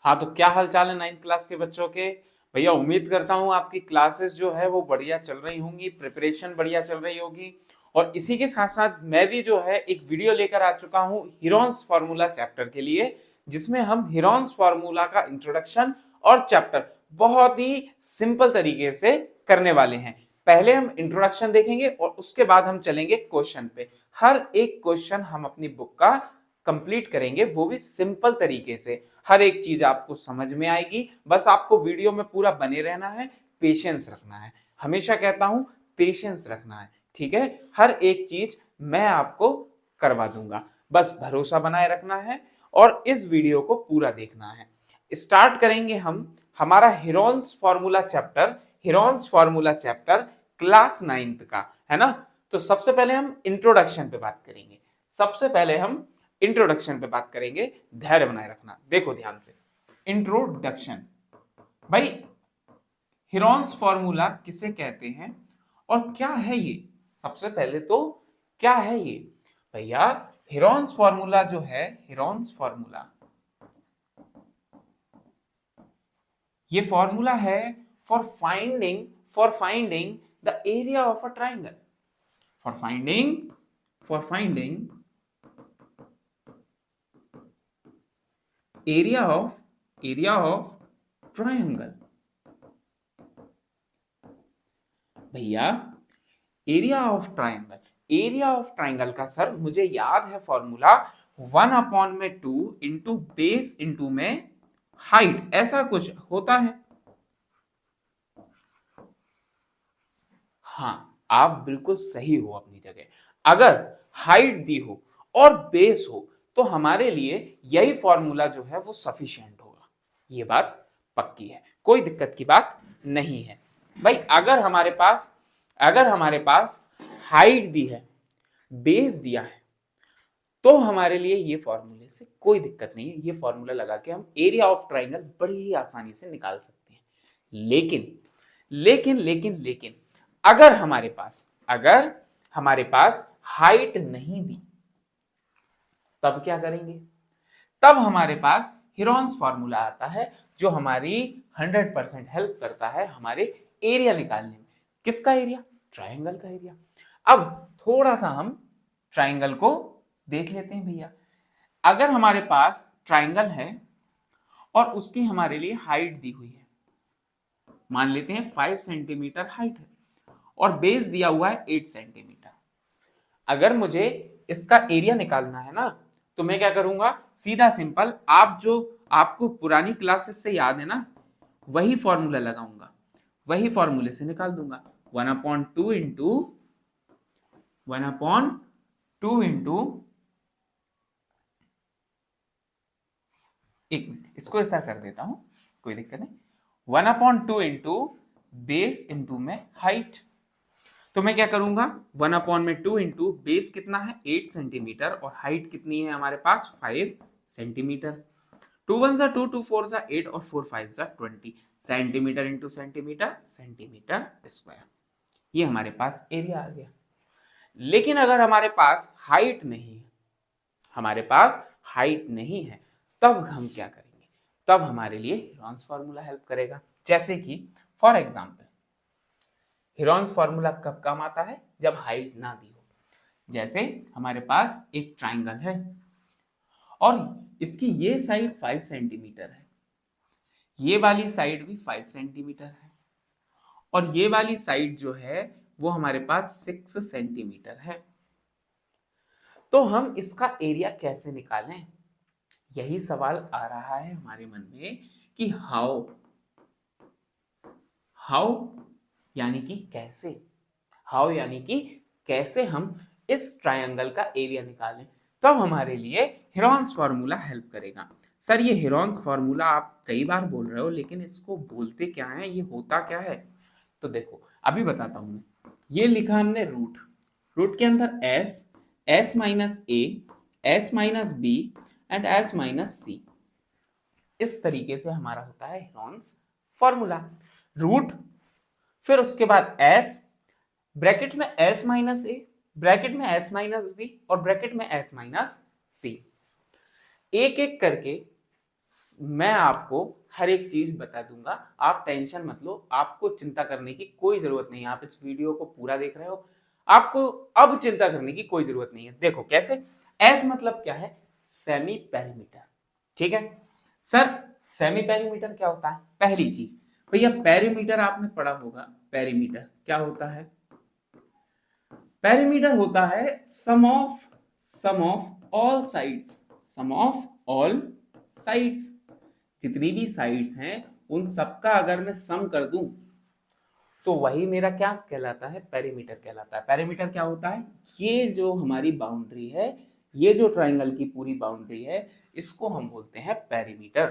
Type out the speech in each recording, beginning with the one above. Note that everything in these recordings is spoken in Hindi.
हाँ, तो क्या हाल चाल है 9th क्लास के बच्चों के। भैया उम्मीद करता हूँ आपकी क्लासेस जो है वो बढ़िया चल रही होंगी, प्रिपरेशन बढ़िया चल रही होगी। और इसी के साथ साथ मैं भी जो है एक वीडियो लेकर आ चुका हूँ हीरोन्स फार्मूला चैप्टर के लिए, जिसमें हम हीरोन्स फार्मूला का इंट्रोडक्शन और चैप्टर बहुत ही सिंपल तरीके से करने वाले हैं। पहले हम इंट्रोडक्शन देखेंगे और उसके बाद हम चलेंगे क्वेश्चन पे। हर एक क्वेश्चन हम अपनी बुक का कंप्लीट करेंगे, वो भी सिंपल तरीके से। हर एक चीज आपको समझ में आएगी, बस आपको वीडियो में पूरा बने रहना है, पेशेंस रखना है। हमेशा कहता हूं पेशेंस रखना है, ठीक है। हर एक चीज मैं आपको करवा दूंगा, बस भरोसा बनाए रखना है और इस वीडियो को पूरा देखना है। स्टार्ट करेंगे हम हमारा Heron's formula chapter, Heron's formula chapter class 9th का, है ना। तो सबसे पहले हम इंट्रोडक्शन पे बात करेंगे। सबसे पहले हम इंट्रोडक्शन पे बात करेंगे, धैर्य बनाए रखना। देखो ध्यान से, इंट्रोडक्शन। भाई हीरोन्स फॉर्मूला किसे कहते हैं और क्या है ये? सबसे पहले तो क्या है ये भैया? हीरोन्स फॉर्मूला जो है, हीरोन्स फॉर्मूला, ये फॉर्मूला है for finding the area of a triangle, for finding area of triangle. भैया एरिया ऑफ ट्राइंगल का सर मुझे याद है फॉर्मूला 1/2 इंटू बेस इंटू में हाइट, ऐसा कुछ होता है। हाँ, आप बिल्कुल सही हो अपनी जगह। अगर हाइट दी हो और बेस हो तो हमारे लिए यही फॉर्मूला जो है वो सफिशिएंट होगा। ये बात पक्की है, कोई दिक्कत की बात नहीं है। भाई अगर हमारे पास हाइट दी है, बेस दिया है, तो हमारे लिए ये फॉर्मूले से कोई दिक्कत नहीं है। ये फॉर्मूला लगा के हम एरिया ऑफ ट्राइंगल बड़ी ही आसानी से निकाल सकते हैं। लेकिन लेकिन अगर हमारे पास हाइट नहीं दी, तब क्या करेंगे? तब हमारे पास हीरोन्स फॉर्मूला आता है, जो हमारी 100% हेल्प करता है हमारे एरिया निकालने में। किसका एरिया? ट्राइंगल का एरिया। अब थोड़ा सा हम ट्राइंगल को देख लेते हैं भैया। अगर हमारे पास ट्राइंगल है और उसकी हमारे लिए हाइट दी हुई है, मान लेते हैं 5 सेंटीमीटर हाइट है और बेस दिया हुआ है 8 सेंटीमीटर। अगर मुझे इसका एरिया निकालना है ना, तो मैं क्या करूंगा? सीधा सिंपल, आप जो आपको पुरानी क्लासेस से याद है ना, वही फॉर्मूला लगाऊंगा, वही फॉर्मूले से निकाल दूंगा। 1/2 इंटू एक मिनट, इसको इस तरह कर देता हूं, कोई दिक्कत नहीं। 1/2 इंटू बेस इंटू में हाइट। तो मैं क्या करूंगा? 1/2 इंटू बेस कितना है? 8 सेंटीमीटर, और हाइट कितनी है हमारे पास? 5 सेंटीमीटर। 2 1 जा 2, 2 4 जा 8, और 4 5 जा 20 centimetre into centimetre, centimetre square. ये हमारे पास एरिया आ गया। लेकिन अगर हमारे पास हाइट नहीं है, तब हम क्या करेंगे? तब हमारे लिए हीरोन्स फार्मूला हेल्प करेगा। जैसे कि फॉर एग्जांपल, हीरोन्स फार्मूला कब काम आता है? जब हाइट ना दी हो। जैसे हमारे पास एक ट्राइंगल है और इसकी ये साइड 5 सेंटीमीटर है, ये वाली साइड भी 5 सेंटीमीटर है, और ये वाली साइड जो है वो हमारे पास 6 सेंटीमीटर है। तो हम इसका एरिया कैसे निकालें? यही सवाल आ रहा है हमारे मन में कि हाउ यानी कि कैसे, हम इस ट्रायंगल का एरिया निकालें। तब हमारे लिए हीरोन्स फार्मूला हेल्प करेगा। सर ये हीरोन्स फार्मूला आप कई बार बोल रहे हो, लेकिन इसको बोलते क्या है, ये होता क्या है? तो देखो अभी बताता हूं मैं। ये लिखा हमने रूट के अंदर S minus A, S minus B and S minus C. इस तरीके से हमारा होता है हीरोन्स फॉर्मूला। रूट, फिर उसके बाद एस, ब्रैकेट में एस माइनस ए, ब्रैकेट में एस माइनस बी, और ब्रैकेट में एस माइनस सी। एक एक करके मैं आपको हर एक चीज बता दूंगा, आप टेंशन मत लो, आपको चिंता करने की कोई जरूरत नहीं है। आप इस वीडियो को पूरा देख रहे हो, आपको अब चिंता करने की कोई जरूरत नहीं है। देखो कैसे, एस मतलब क्या है, सेमी पेरीमीटर, ठीक है सर। सेमी पेरीमीटर क्या होता है? पहली चीज भैया, पेरीमीटर आपने पढ़ा होगा, पेरीमीटर क्या होता है? पेरीमीटर होता है sum of all sides, sum of all sides, जितनी भी साइड्स हैं उन सबका अगर मैं सम कर दूं तो वही मेरा क्या कहलाता है? पेरीमीटर कहलाता है। पेरीमीटर क्या होता है? ये जो हमारी बाउंड्री है, ये जो ट्राइंगल की पूरी बाउंड्री है, इसको हम बोलते हैं पेरीमीटर।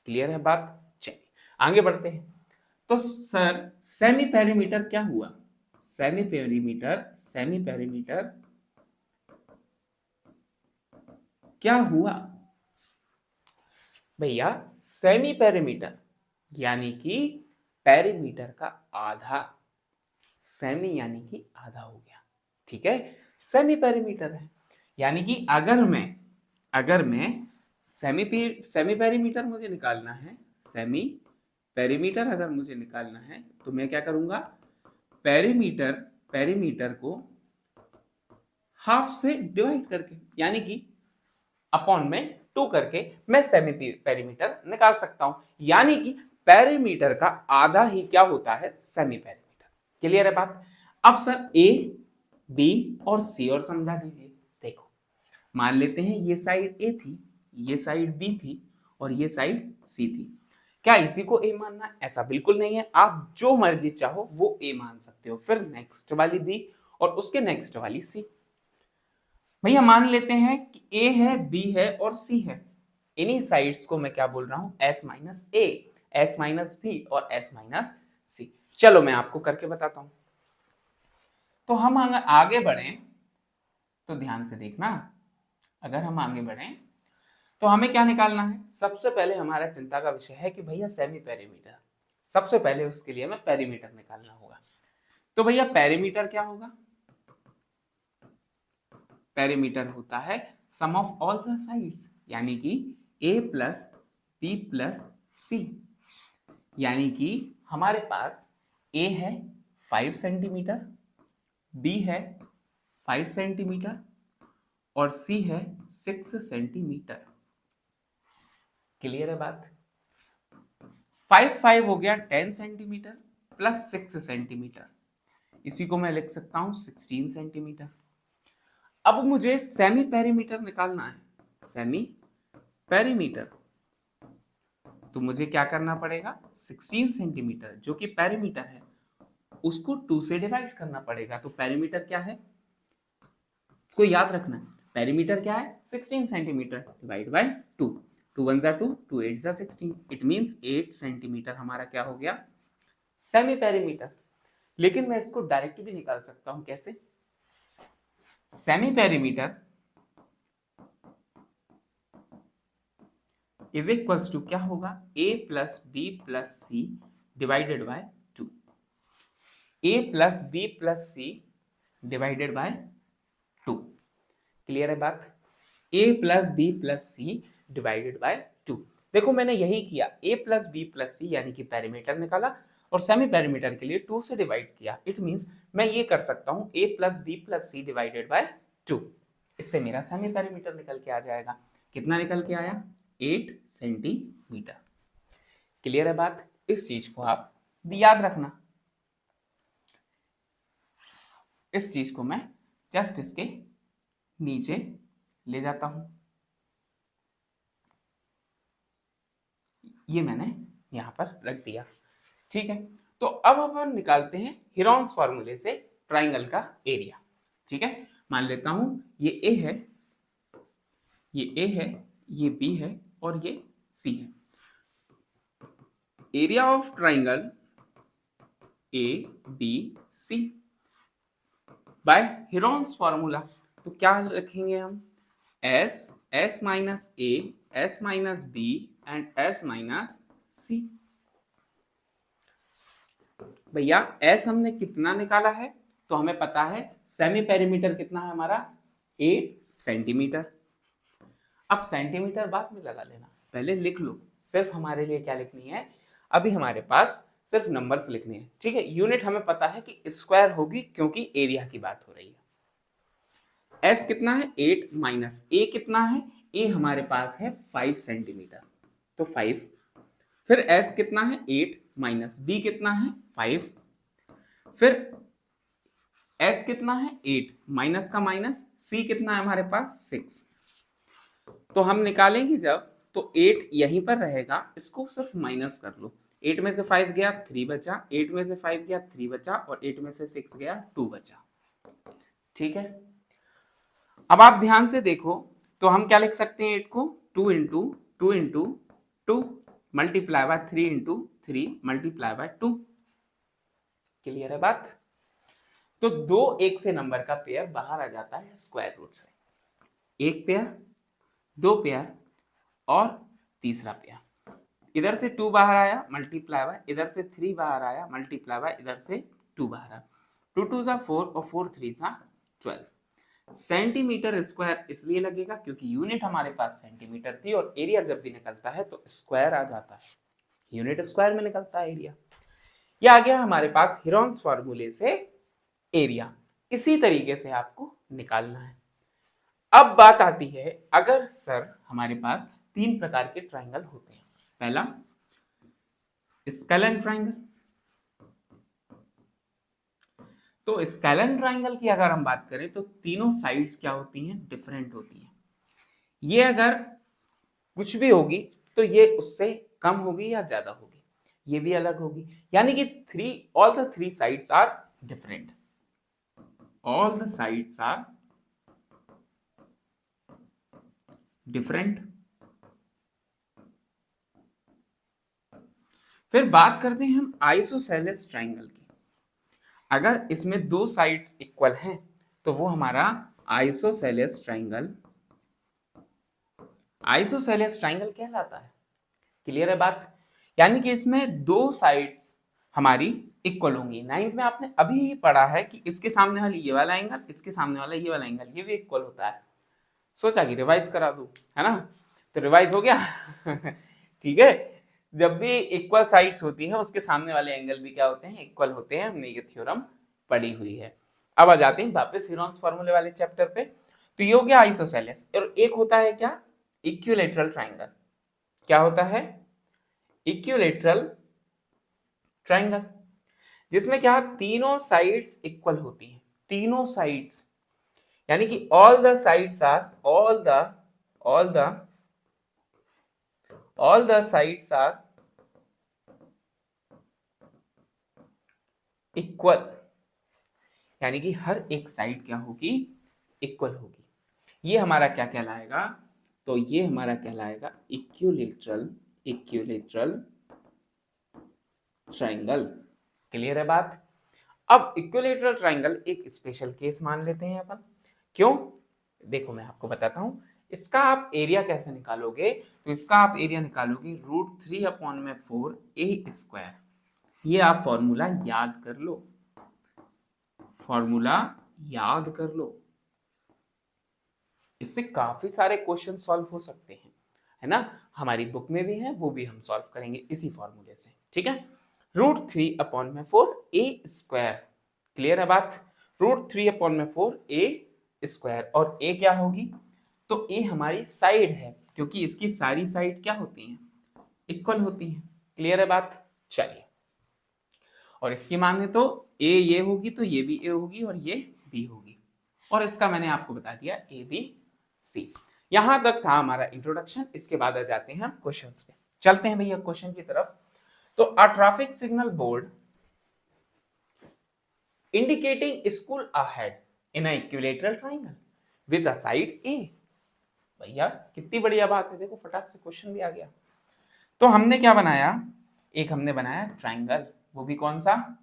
क्लियर है बात? चलिए आगे बढ़ते हैं। तो सर सेमी पेरीमीटर क्या हुआ? सेमी पेरीमीटर क्या हुआ भैया? सेमी पेरीमीटर यानी कि पेरीमीटर का आधा, सेमी यानी कि आधा हो गया, ठीक है। सेमी पेरीमीटर है, यानी कि अगर मैं सेमी पेरीमीटर मुझे निकालना है, सेमी पेरीमीटर अगर मुझे निकालना है तो मैं क्या करूंगा? पेरीमीटर को हाफ से डिवाइड करके, यानी कि अपॉन में 2 करके मैं सेमी पेरीमीटर निकाल सकता हूं। यानी कि पेरीमीटर का आधा ही क्या होता है? Semi perimeter. क्लियर है बात? अब सर ए, बी और सी और समझा दीजिए। देखो मान लेते हैं ये साइड ए थी, ये साइड बी थी और ये साइड सी थी। क्या इसी को ए मानना? ऐसा बिल्कुल नहीं है, आप जो मर्जी चाहो वो ए मान सकते हो। फिर नेक्स्ट वाली बी और उसके नेक्स्ट वाली सी। भैया मान लेते हैं कि ए है, बी है और सी है। इन्हीं साइड्स को मैं क्या बोल रहा हूं? S minus A, S minus B और एस माइनस सी। चलो मैं आपको करके बताता हूं। तो हम आगे बढ़े तो ध्यान से देखना, अगर हम आगे बढ़े तो हमें क्या निकालना है? सबसे पहले हमारा चिंता का विषय है कि भैया सेमी पेरीमीटर, सबसे पहले उसके लिए हमें पेरीमीटर निकालना होगा। तो भैया पेरीमीटर क्या होगा? पेरीमीटर होता है sum of all the sides, यानी कि a plus B plus C. यानी कि हमारे पास a है 5 सेंटीमीटर, b है 5 सेंटीमीटर और c है 6 सेंटीमीटर। क्लियर है बात? 5 हो गया 10 सेंटीमीटर प्लस 6 सेंटीमीटर, इसी को मैं लिख सकता हूं 16 सेंटीमीटर। अब मुझे सेमी पेरीमीटर निकालना है, सेमी पेरीमीटर। तो मुझे क्या करना पड़ेगा? 16 सेंटीमीटर जो कि पेरीमीटर है उसको 2 से डिवाइड करना पड़ेगा। तो पेरीमीटर क्या है, इसको याद रखना है। पेरीमीटर क्या है? 16 सेंटीमीटर डिवाइड बाय 2, 2 1 जा 2, 2 8 जा 16, इट मींस 8 सेंटीमीटर हमारा क्या हो गया? Semi perimeter. लेकिन मैं इसको डायरेक्ट भी निकाल सकता हूं, कैसे? Semi perimeter is equals to क्या होगा? a plus B plus C divided by 2, a plus B plus C divided by 2। Clear है बात? a plus B plus C divided by 2। देखो मैंने यही किया, a plus B plus C यानी कि पेरीमीटर निकाला और सेमी पेरीमीटर के लिए 2 से डिवाइड किया। इट मींस मैं ये कर सकता हूं a plus B plus C divided by 2, इससे मेरा सेमी पेरीमीटर निकल के आ जाएगा। कितना निकल के आया? 8 सेंटीमीटर। क्लियर है बात? इस चीज को आप याद रखना। इस चीज को मैं जस्ट इसके नीचे ले जाता हूं, ये मैंने यहां पर रख दिया, ठीक है। तो अब हम निकालते हैं हेरोन्स फॉर्मूले से ट्राइंगल का एरिया, ठीक है। मान लेता हूं ये ए है, ये ए है, ये बी है और ये सी है। Area of triangle A B C by Heron's formula, तो क्या रखेंगे हम? S minus A, S minus B and S minus C. भैया एस हमने कितना निकाला है? तो हमें पता है सेमी पेरीमीटर कितना है हमारा? 8 सेंटीमीटर। अब सेंटीमीटर बाद में लगा लेना, पहले लिख लो, सिर्फ हमारे लिए क्या लिखनी है, अभी हमारे पास सिर्फ नंबर्स लिखने हैं, ठीक है। यूनिट हमें पता है कि स्क्वायर होगी क्योंकि एरिया की बात हो रही है। एस कितना है 8 माइनस ए कितना है, ए हमारे पास है 5 सेंटीमीटर, तो 5। फिर एस कितना है 8 माइनस बी कितना है 5। फिर एस कितना है 8 माइनस का माइनस, सी कितना है हमारे पास 6। तो हम निकालेंगे जब, तो 8 यहीं पर रहेगा, इसको सिर्फ माइनस कर लो। 8 में से 5 गया 3 बचा, 8 में से 5 गया 3 बचा, और 8 में से 6 गया 2 बचा, ठीक है। अब आप ध्यान से देखो, तो हम क्या लिख सकते हैं 8 को 2 into 2 into 2 multiply by 3 into 3 multiply by 2। Clear है बात। तो दो एक से नंबर का पेयर बाहर आ जाता है स्क्वायर रूट से, एक पेयर, दो पेयर और तीसरा पेयर। इधर से 2 बाहर आया मल्टीप्लाई बाय, इधर से 3 बाहर आया मल्टीप्लाई बाय, इधर से 2 बाहर आया, 2 2 सा 4 और 4 3 सा 12 सेंटीमीटर स्क्वायर इसलिए लगेगा क्योंकि यूनिट हमारे पास सेंटीमीटर थी, और एरिया जब भी निकलता है तो स्क्वायर आ जाता है, यूनिट स्क्वायर में निकलता है एरिया। यह आ गया हमारे पास हीरोन्स फार्मूले से एरिया। इसी तरीके से आपको निकालना है। अब बात आती है, अगर सर हमारे पास 3 प्रकार के ट्राइंगल होते हैं, पहला स्केलन ट्राइंगल। तो स्केलन ट्राइंगल की अगर हम बात करें तो तीनों साइड्स क्या होती हैं, डिफरेंट होती हैं। ये अगर कुछ भी होगी तो ये उससे कम होगी या ज्यादा होगी, ये भी अलग होगी, यानी कि all the three sides are different, all the sides are different. फिर बात करते हैं हम आइसोसेलेस ट्राइंगल की। अगर इसमें दो साइड्स इक्वल हैं तो वो हमारा आइसोसेलेस ट्राइंगल, आइसोसेलेस ट्राइंगल कहलाता है। क्लियर है बात। यानी कि इसमें दो साइड्स हमारी इक्वल होंगी। 9th में आपने अभी ही पढ़ा है कि इसके सामने वाली ये वाला एंगल, इसके सामने वाला ये वाला एंगल, ये भी इक्वल होता है। सोचा कि रिवाइज करा दूं, है ना, तो रिवाइज हो गया ठीक है। जब भी इक्वल साइड्स होती हैं उसके सामने वाले एंगल भी क्या होते हैं, इक्वल होते हैं। हमने ये थ्योरम पढ़ी हुई है। अब आ जाते हैं वापस हीरोन्स फार्मूले वाले चैप्टर पे। तो ये हो गया आइसोसेलेस, और एक होता है क्या, इक्विलैटरल ट्राइंगल। क्या होता है, इक्विलैटरल ट्राइंगल, जिसमें क्या तीनों साइड्स इक्वल होती हैं, तीनों साइड्स, यानी कि all the sides are all the sides are equal, यानी कि हर एक साइड क्या होगी, इक्वल होगी। ये हमारा क्या कहलाएगा, तो ये हमारा कहलाएगा इक्विलैटरल ट्राइंगल। क्लियर है बात। अब इक्विलैटरल ट्राइंगल एक स्पेशल केस मान लेते हैं अपन। क्यों, देखो मैं आपको बताता हूं। इसका आप एरिया कैसे निकालोगे, तो इसका आप एरिया निकालोगे √3/4 a स्क्वायर। ये आप फॉर्मूला याद कर लो, फॉर्मूला याद कर लो। इससे काफी सारे क्वेश्चन सॉल्व हो सकते हैं, है ना। हमारी बुक में भी है, वो भी हम सॉल्व करेंगे इसी फॉर्मूले से, ठीक है। √3/4 a स्क्वायर। क्लियर है बात। √3/4 a स्क्वायर, और a क्या होगी, तो a हमारी साइड है, क्योंकि इसकी सारी साइड क्या होती हैं, इक्वल होती हैं। क्लियर है बात। चलिए, और इसकी माने तो a ये होगी तो ये भी a होगी और ये b होगी, और इसका मैंने आपको बता दिया ABC। यहां तक था हमारा इंट्रोडक्शन। इसके बाद आ जाते हैं हम क्वेश्चंस पे। चलते हैं भैया क्वेश्चन की तरफ। तो a traffic signal board indicating school ahead in a equilateral triangle with a side A। भैया कितनी बढ़िया बात है, देखो फटाक से क्वेश्चन भी आ गया। तो हमने क्या बनाया, एक हमने बनाया ट्राइंगल, वो भी कौन सा,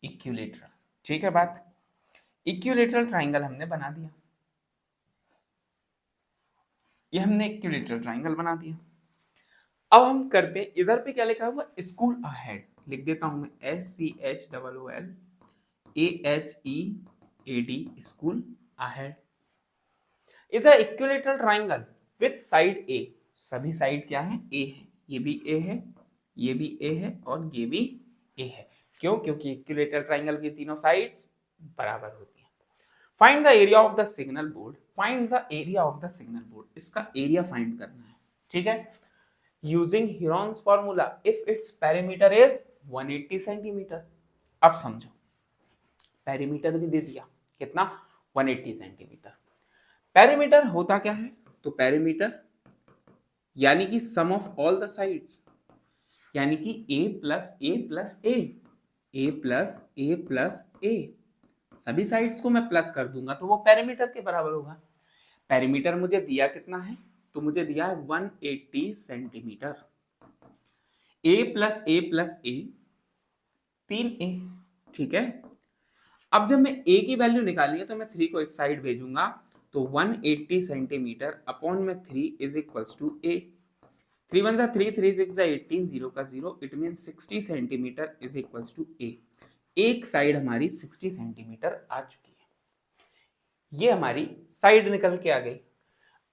इक्विलैटरल। ठीक है बात। इक्विलैटरल ट्राइंगल हमने बना दिया, ये हमने इक्विलैटरल ट्राइंगल बना दिया। अब हम करते, इधर पे क्या लिखा हुआ, स्कूल अहेड, लिख देता हूं मैं SCHOOLAHEAD, school ahead is a equilateral triangle with side A। सभी साइड क्या है, ए है, ये भी ए है, ये भी ए है और ये भी ए है। क्यों? क्योंकि इक्विलेटरल ट्राइंगल की तीनों साइड्स बराबर होती हैं। Find the area of the signal board, find the area of the signal board, इसका एरिया फाइंड करना है, ठीक है। Using Heron's formula if its perimeter is 180 centimetre. अब समझो, पेरीमीटर भी दे दिया, कितना, 180 सेंटीमीटर। पेरीमीटर होता क्या है, तो पेरीमीटर यानी कि सम ऑफ ऑल द साइड्स, यानी कि ए प्लस ए प्लस ए प्लस ए प्लस ए, सभी साइड्स को मैं प्लस कर दूंगा तो वो पेरीमीटर के बराबर होगा। पेरीमीटर मुझे दिया कितना है, तो मुझे दिया है 180 सेंटीमीटर। ए प्लस ए प्लस ए 3a, ठीक है। अब जब मैं a की वैल्यू निकालनी है तो मैं 3 को इस साइड भेजूंगा, तो 180 सेंटीमीटर अपॉन में 3 इज इक्वल्स टू a। 3 1 3 3 6 18, 0 का 0, it mean 60 centimetre is equals to a। एक साइड हमारी 60 सेंटीमीटर आ चुकी है, ये हमारी साइड निकल के आ गई।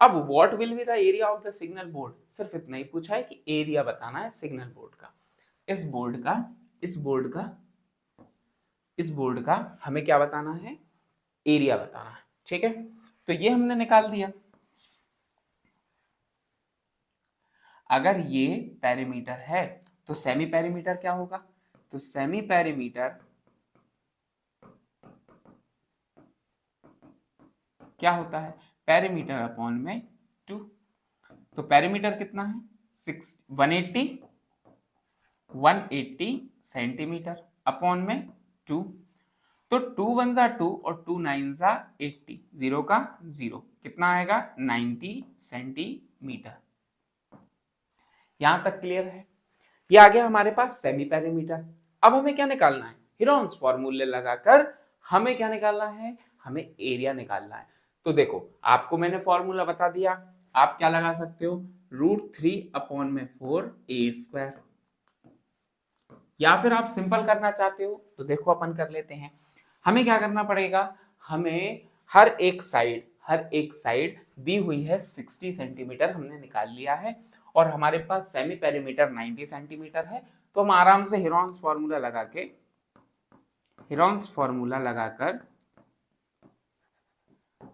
अब what will be the area of the signal board, सिर्फ इतना ही पूछा है कि एरिया बताना है सिग्नल बोर्ड का। इस बोर्ड का इस बोर्ड का इस बोर्ड का हमें क्या बताना है, एरिया बताना है, ठीक है। तो ये हमने निकाल दिया। अगर ये पेरीमीटर है तो सेमी पेरीमीटर क्या होगा, तो सेमी पेरीमीटर क्या होता है, पेरीमीटर अपॉन में 2। तो पेरीमीटर कितना है, 180 सेंटीमीटर अपॉन में 2। तो 2 1 2 और 2 9 80, 0 का 0, कितना आएगा, 90 सेंटीमीटर। यहां तक क्लियर है। ये आ गया हमारे पास सेमी पेरीमीटर। अब हमें क्या निकालना है, हीरोन्स फॉर्मूले लगाकर हमें क्या निकालना है, हमें एरिया निकालना है। तो देखो, आपको मैंने फॉर्मूला बता दिया, आप क्या लगा सकते हो, √3 अपॉन में 4a²। या फिर आप सिंपल करना चाहते हो तो देखो अपन कर लेते हैं। हमें क्या करना पड़ेगा, हमें हर एक साइड दी हुई है 60 सेंटीमीटर, हमने निकाल लिया है, और हमारे पास सेमी पेरीमीटर 90 सेंटीमीटर है। तो हम आराम से हीरोन्स फॉर्मूला लगाकर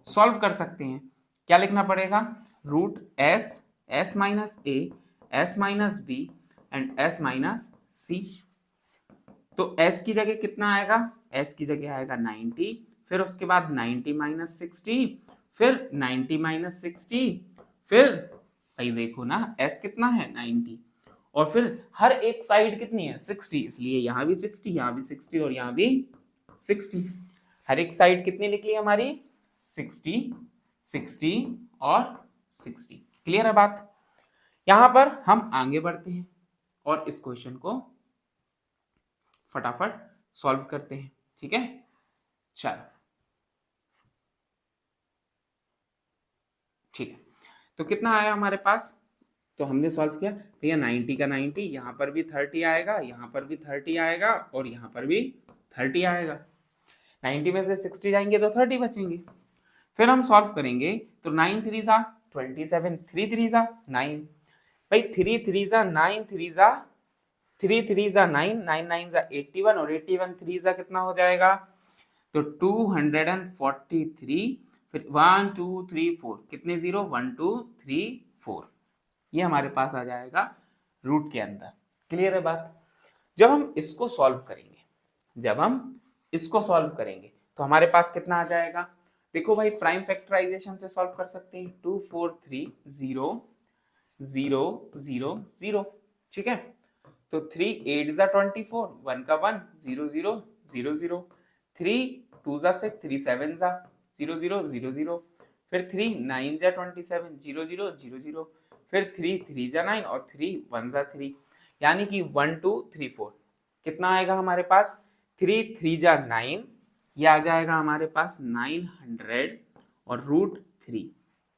सॉल्व कर सकते हैं। क्या लिखना पड़ेगा, √s minus a, s minus b and s minus c। तो s की जगह कितना आएगा, s की जगह आएगा 90, फिर उसके बाद 90 माइनस 60, फिर 90 माइनस 60, फिर भाई देखो ना s कितना है 90, और फिर हर एक साइड कितनी है 60, इसलिए यहाँ भी 60, यहाँ भी 60 और यहाँ भी 60। हर एक साइड कितनी निकली हमारी 60, 60 और 60। क्लियर है बात। यहां पर हम आगे बढ़ते हैं और इस क्वेश्चन को फटाफट सॉल्व करते हैं, ठीक है। चलो ठीक है, तो कितना आया हमारे पास, तो हमने सॉल्व किया भैया 90 का 90, यहाँ पर भी 30 आएगा, यहाँ पर भी 30 आएगा और यहाँ पर भी 30 आएगा। 90 में से 60 जाएंगे तो 30 बचेंगे। फिर हम सॉल्व करेंगे तो 9 3 27, 3 3 9, भाई 3 3 9, 3 3 9, 9 9 81 और 81 3 कितना हो जाएगा, तो 243। फिर 1 2 3 4, कितने 0, 1 2 3 4, ये हमारे पास आ जाएगा रूट के अंदर। क्लियर है बात। जब हम इसको सॉल्व करेंगे तो हमारे पास कितना आ जाएगा, देखो भाई प्राइम फैक्टराइजेशन से सॉल्व कर सकते हैं, 2 4 3 0 0 0 0, ठीक है। तो 3 8 24, 1 का 1 0 0 0 0, 3 2 6, 3 7 0 0 0 0, फिर 3 9 27 0 0 0 0, फिर 3 3 9 और 3 1 3, यानी कि 1 2 3 4 कितना आएगा हमारे पास, 3 3 9, ये आ जाएगा हमारे पास 900 और √3,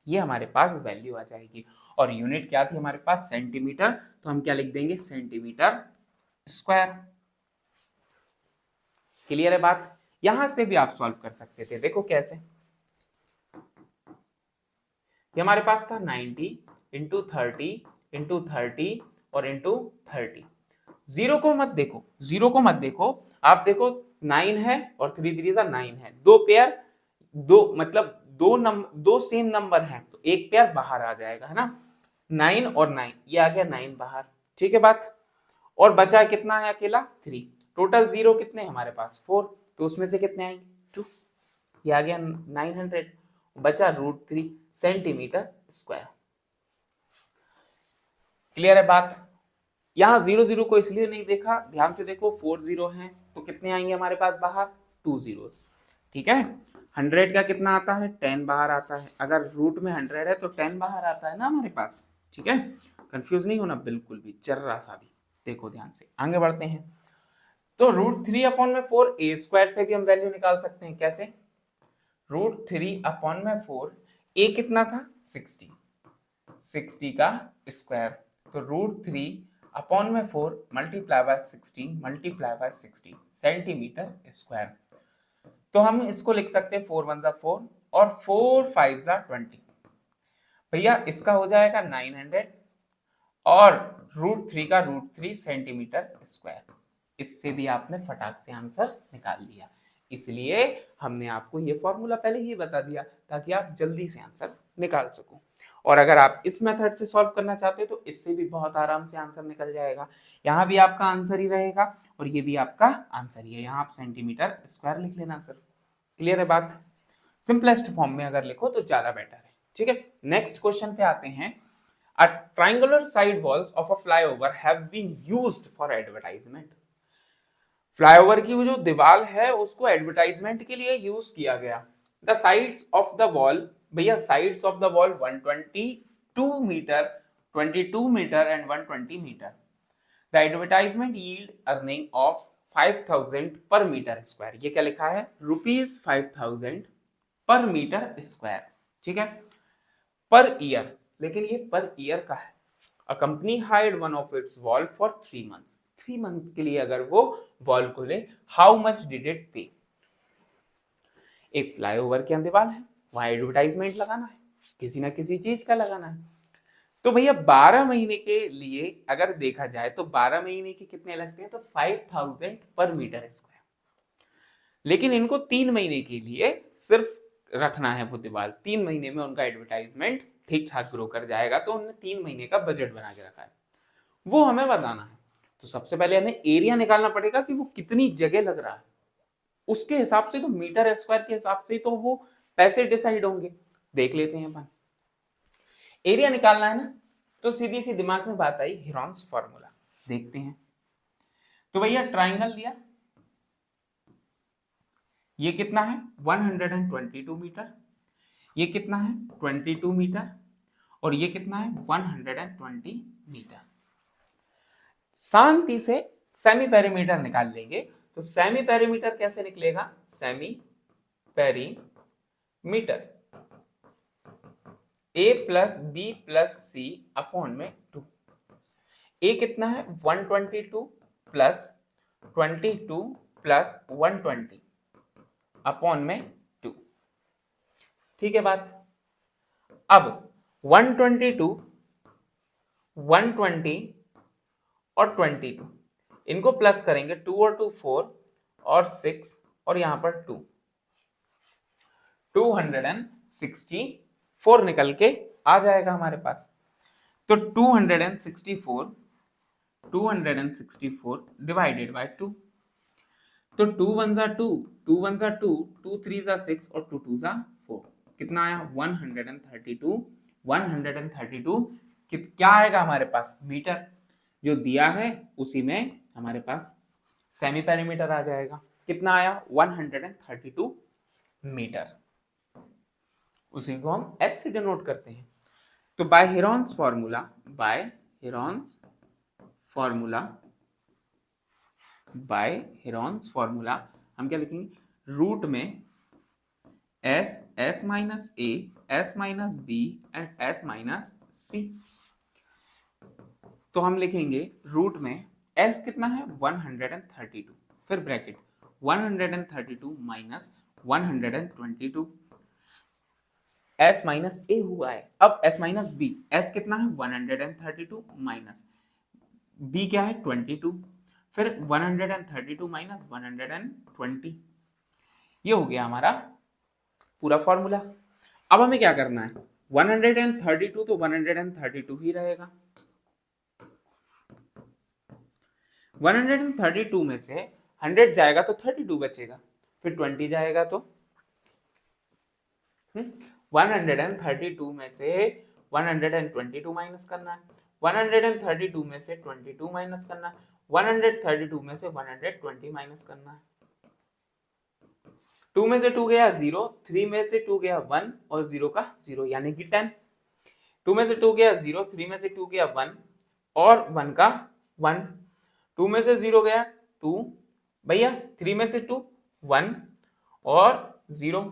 ये हमारे पास वैल्यू आ जाएगी। और यूनिट क्या थी हमारे पास, सेंटीमीटर, तो हम क्या लिख देंगे, सेंटीमीटर स्क्वायर। क्लियर है बात। यहां से भी आप सॉल्व कर सकते थे, देखो कैसे। ये हमारे पास था 90, इंटू 30 इंटू 30 और इंटू 30। जीरो को मत देखो, जीरो को मत देखो, आप देखो 9 है और 3 3 9 है, दो पेयर, दो मतलब दो सेम नंबर हैं तो एक पेयर बाहर आ जाएगा, है ना। 9 और 9, ये आ गया 9 बाहर, ठीक है बात। और बचा कितना है अकेला 3, टोटल जीरो कितने हैं हमारे पास 4, तो उसमें से कितने आएंगे 2, ये आ गया 900, बचा √3 सेंटीमीटर स्क्वायर। क्लियर है बात। यहाँ 0 0 को इसलिए नहीं देखा, ध्यान से देखो 4 0 है तो कितने आएंगे हमारे पास बाहर 2 zeros, ठीक है। 100 का कितना आता है 10 बाहर आता है, अगर रूट में 100 है तो 10 बाहर आता है ना हमारे पास, ठीक है। कंफ्यूज नहीं होना बिल्कुल भी, जर्रा सा भी, देखो ध्यान से आगे बढ़ते हैं। तो √3/4 ए स्क्वायर से भी हम वैल्यू निकाल सकते हैं, कैसे, √3/4, ए कितना था 60, 60 का स्क्वायर, तो √3/4 मल्टीप्लाई बाय 60 सेंटीमीटर स्क्वायर। तो हम इसको लिख सकते हैं 4 1 जा 4 और 4 5 जा 20, भैया इसका हो जाएगा 900 और √3 का √3 सेंटीमीटर स्क्वायर। इससे भी आपने फटाक से आंसर निकाल लिया, इसलिए हमने आपको ये फॉर्मूला पहले ही बता दिया ताकि आप जल्दी से आंसर निकाल सको। और अगर आप इस मेथड से सॉल्व करना चाहते हो तो इससे भी बहुत आराम से आंसर निकल जाएगा। यहाँ भी आपका आंसर ही रहेगा और ये भी आपका आंसर ही है, यहाँ आप सेंटीमीटर स्क्वायर लिख लेना सर। क्लियर है बात। सिंपलेस्ट फॉर्म में अगर लिखो तो ज्यादा बेटर है, ठीक है। नेक्स्ट क्वेश्चन पे आते हैं। A triangular side walls of a flyover have been used for advertisement. Flyover की वो जो दीवार है उसको एडवर्टाइजमेंट के लिए यूज किया गया। The sides of the wall, भैया sides of the wall 122 metre, 22 metre and 120 metre. The advertisement yield earning of 5000 per metre square. ये क्या लिखा है ₹5000 पर मीटर स्क्वायर, ठीक है, पर ईयर, लेकिन ये पर ईयर का है। A company hired one of it's wall for 3 months, 3 months के लिए अगर वो वॉल को ले, हाउ मच डिड इट पे। एक फ्लाईओवर के अंदर दीवार है, वहां एडवर्टाइजमेंट लगाना है, किसी ना किसी चीज का लगाना है, तो भैया 12 महीने के लिए अगर देखा जाए तो 12 महीने के कितने लगते हैं, तो 5000 पर मीटर स्क्वायर। लेकिन इनको 3 महीने के लिए सिर्फ रखना है वो दीवार, 3 महीने में उनका एडवर्टाइजमेंट ठीक ठाक ग्रो कर जाएगा, तो उन्होंने 3 महीने का बजट बना के रखा है, वो हमें बताना है। तो सबसे पहले हमें एरिया निकालना पड़ेगा कि वो कितनी जगह लग रहा है, उसके हिसाब से तो मीटर स्क्वायर के हिसाब से तो वो पैसे डिसाइड होंगे। देख लेते हैं अपन, एरिया निकालना है ना, तो सीधी सी दिमाग में बात आई हेरॉन्स फॉर्मूला, देखते हैं। तो भैया ट्राइंगल लिया, ये कितना है 122 मीटर, ये कितना है 22 मीटर और ये कितना है 120 मीटर। शांति से सेमी पेरीमीटर निकाल लेंगे, तो सेमी पेरीमीटर कैसे निकलेगा, semi perimeter a plus B plus C upon में 2। a कितना है 122 प्लस 22 प्लस 120 अपॉन में 2, ठीक है बात। अब 122, 120 और 22 इनको प्लस करेंगे, 2 और 2 4 और 6 और यहां पर 2, 264 निकल के आ जाएगा हमारे पास। तो 264 डिवाइडेड बाय 2, तो 2 1 जा 2, 2 1 जा 2, 2 3 जा 6 और 2 2 जा 4, कितना आया 132, 132 क्या आएगा हमारे पास मीटर, जो दिया है उसी में हमारे पास सेमी पेरीमीटर आ जाएगा, कितना आया 132 मीटर, उसी को हम एस से डिनोट करते हैं। तो बाय हेरॉन्स फॉर्मूला हम क्या लिखेंगे, रूट में S minus A, S minus B and S minus C. तो हम लिखेंगे रूट में एस कितना है 132, फिर ब्रैकेट 132 माइनस 122, एस माइनस ए हुआ है। अब एस माइनस बी, एस कितना है 132 माइनस बी क्या है 22, फिर 132 माइनस 120, ये हो गया हमारा पूरा फॉर्मूला। अब हमें क्या करना है, 132 तो 132 ही रहेगा, 132 में से 100 जाएगा तो 32 बचेगा, फिर 20 जाएगा तो 132 में से 122 माइनस करना है, 132 में से 22 माइनस करना है, 132 में से 120 माइनस करना है। 2 में से 2 गया 0, 3 में से 2 गया 1 और 0 का 0 यानी कि 10। 2 में से 2 गया 0, 3 में से 2 गया 1 और 1 का 1। 2 में से 0 गया 2 भैया, 3 में से 2 1 और 0।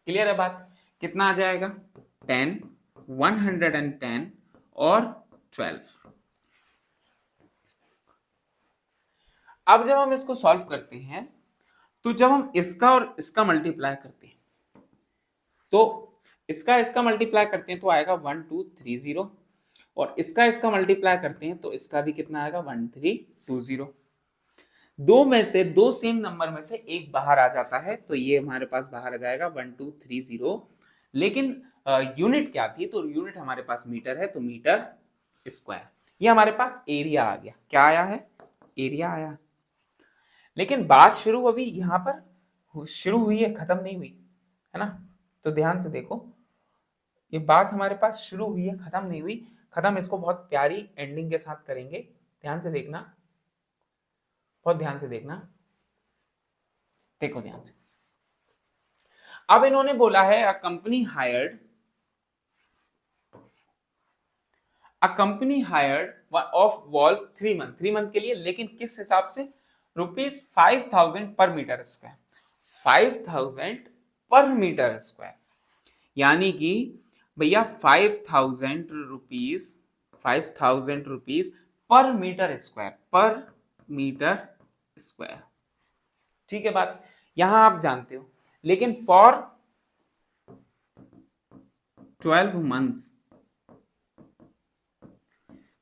क्लियर है बात? कितना आ जाएगा 10, 110 और 12। अब जब हम इसको सॉल्व करते हैं तो जब हम इसका और इसका मल्टीप्लाई करते हैं तो इसका मल्टीप्लाई करते हैं तो आएगा 1230 और इसका मल्टीप्लाई करते हैं तो इसका भी कितना आएगा 1320। दो में से दो सेम नंबर में से एक बाहर आ जाता है तो ये हमारे पास बाहर आ जाएगा 1230। लेकिन यूनिट क्या थी, तो यूनिट हमारे पास मीटर है तो मीटर स्क्वायर। ये हमारे पास एरिया आ गया। क्या आया है? एरिया आया। लेकिन बात शुरू अभी यहाँ पर शुरू हुई है, खत्म नहीं हुई है ना। तो ध्यान से देखो, ये बात हमारे पास शुरू हुई है, खत्म नहीं हुई। खत्म इसको बहुत प्यारी एंडिंग के साथ करेंगे। ध्यान से देखना, बहुत ध्यान से देखना, देखो ध्यान से। अब इन्होंने बोला है a company hired of wall 3 month, 3 month के लिए, लेकिन किस हिसाब से? ₹5000 per metre square, 5000 per metre square, यानी कि भैया 5000 रुपीज पर मीटर स्क्वायर, पर मीटर स्क्वायर। ठीक है बात, यहां आप जानते हो। लेकिन फॉर 12 मंथ्स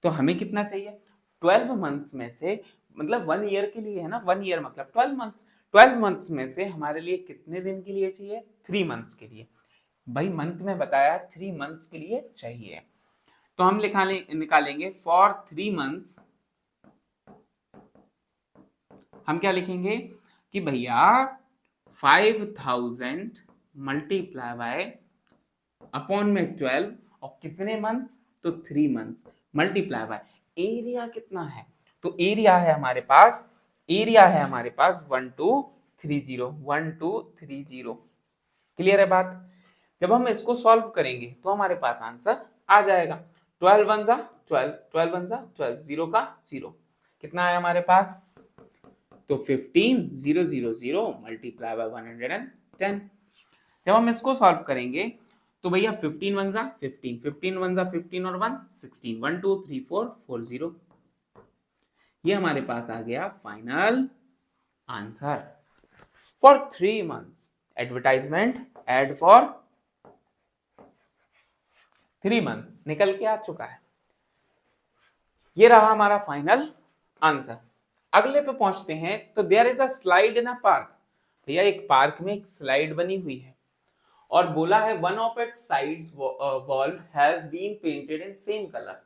तो हमें कितना चाहिए? 12 मंथ्स में से, मतलब 1 ईयर के लिए है ना, 1 ईयर मतलब 12 मंथ्स। 12 मंथ्स में से हमारे लिए कितने दिन के लिए चाहिए? 3 मंथ्स के लिए। भाई मंथ में बताया 3 मंथ्स के लिए चाहिए, तो हम निकालेंगे फॉर 3 मंथ्स। हम क्या लिखेंगे कि भैया 5000 मल्टीप्लाई बाय अपॉन में 12 और कितने मंथ्स? तो 3 मंथ्स मल्टीप्लाई बाय एरिया कितना है? तो एरिया है हमारे पास 1230। क्लियर है बात? जब हम इसको सॉल्व करेंगे तो हमारे पास आंसर आ जाएगा। 12 वन जा 12, 12 वन जा 12, 0 का 0, कितना है हमारे पास? तो 15000 मल्टीप्लाई बाय 110। जब हम इसको सॉल्व करेंगे तो भैया 15 वन जा 15, 15 वन जा 15 और 1 16, 1 2 3 4 4 0। ये हमारे पास आ गया final answer for 3 months. Advertisement ad for 3 months निकल के आ चुका है। ये रहा हमारा फाइनल आंसर। अगले पे पहुंचते हैं तो there is a slide in a park. भैया एक पार्क में एक स्लाइड बनी हुई है और बोला है one of its sides wall has been painted in same colour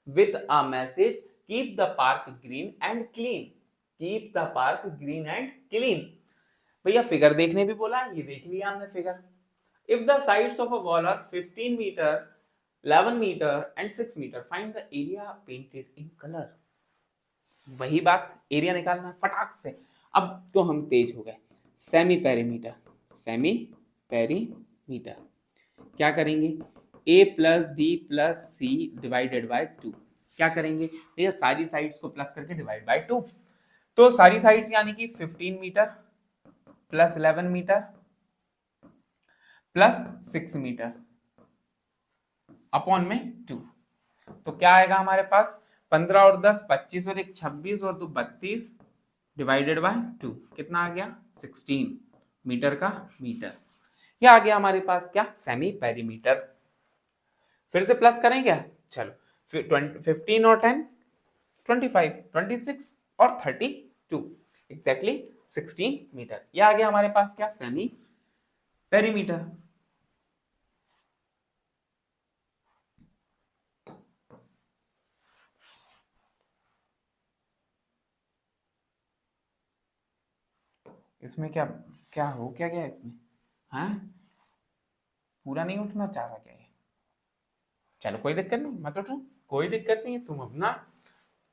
with a message keep the park green and clean, keep the park green and clean. भैया फिगर देखने भी बोला है, ये देख लिया हमने figure. If the sides of a wall are 15 metre 11 metre and 6 metre find the area painted in colour. वही बात, एरिया निकालना फटाक से। अब तो हम तेज हो गए। सेमी पेरीमीटर क्या करेंगे? a plus B plus C divided by 2। क्या करेंगे भैया? सारी साइड्स को प्लस करके डिवाइड बाय 2। तो सारी साइड्स यानी कि 15 metre plus 11 metre plus 6 metre upon में 2। तो क्या आएगा हमारे पास? 15 और 10 25 और 1 26 और 2 32 डिवाइडेड बाय 2 कितना आ गया? 16 मीटर का मीटर। ये आ गया हमारे पास क्या, सेमी पेरीमीटर। फिर से प्लस करें क्या, चलो फिर 15 और 10 25, 26 और 32, एग्जैक्टली 16 मीटर। ये आ गया हमारे पास क्या, सेमी पेरीमीटर। इसमें क्या क्या हो क्या गया इसमें, हाँ पूरा नहीं उठना चाह रहा क्या ये, चलो कोई दिक्कत नहीं, मत उठो, कोई दिक्कत नहीं है, तुम अपना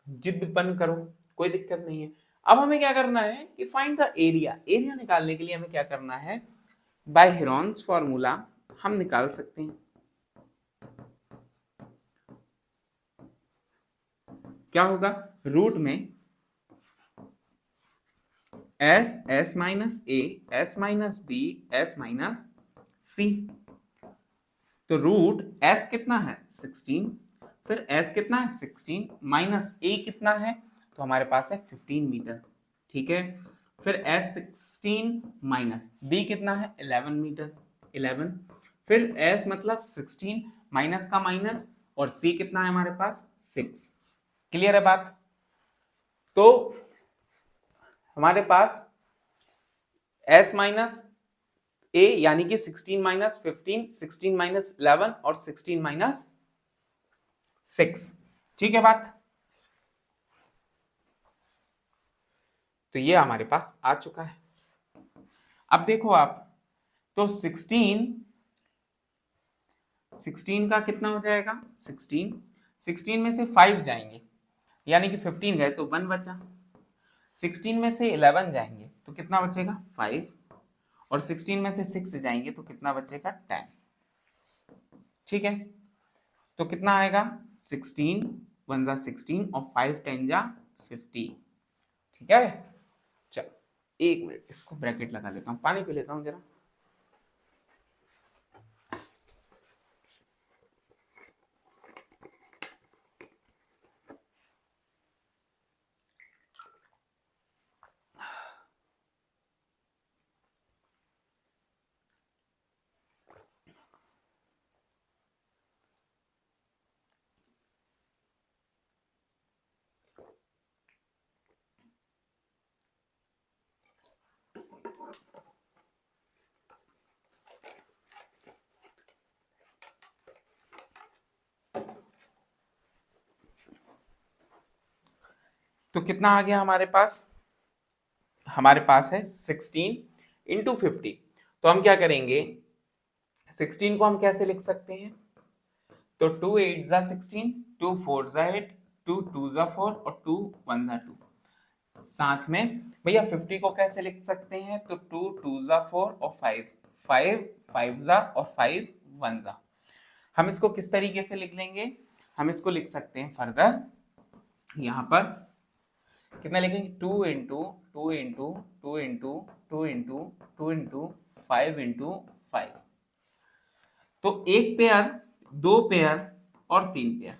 जिद्दपन करो, कोई दिक्कत नहीं है। अब हमें क्या करना है कि फाइंड द एरिया, एरिया निकालने के लिए हमें क्या करना है, बाय हेरोन्स फॉर्मूला हम निकाल सकते हैं। क्या होगा, रूट में S minus A, S minus B, S minus C. तो रूट एस कितना है 16, फिर एस कितना है 16 माइनस ए कितना है, तो हमारे पास है 15 मीटर, ठीक है। फिर एस 16 माइनस बी कितना है 11 मीटर, 11। फिर एस मतलब 16 माइनस का माइनस, और सी कितना है हमारे पास 6। क्लियर है बात। तो हमारे पास एस माइनस ए यानी कि 16 माइनस 15, 16 माइनस 11 और 16 माइनस 6, ठीक है बात। तो ये हमारे पास आ चुका है। अब देखो आप, तो 16 का कितना हो जाएगा 16 में से 5 जाएंगे यानी कि 15 गए तो 1 बचा, 16 में से 11 जाएंगे तो कितना बचेगा 5, और 16 में से 6 जाएंगे तो कितना बचेगा 10, ठीक है। तो कितना आएगा 16 1 जा 16 और 5 10 जा 50, ठीक है। चलो एक मिनट इसको ब्रैकेट लगा लेता हूँ, पानी पी लेता हूँ जरा। तो कितना आ गया हमारे पास है 16 इंटू 50। तो हम क्या करेंगे, 16 को हम कैसे लिख सकते हैं, तो 2 8 जा 16, 2 4 जा 8, 2 2 जा 4 और 2 1 जा 2। साथ में भैया 50 को कैसे लिख सकते हैं, तो 2 2 जा 4 और 5 5 5 जा और 5 1 जा। हम इसको किस तरीके से लिख लेंगे, हम इसको लिख सकते हैं फर्दर, यहाँ पर कितना लिखेंगे 2 into 2 into 2 into 2 into 2 into 5 into 5। तो एक पेयर, दो पेयर और तीन पेयर,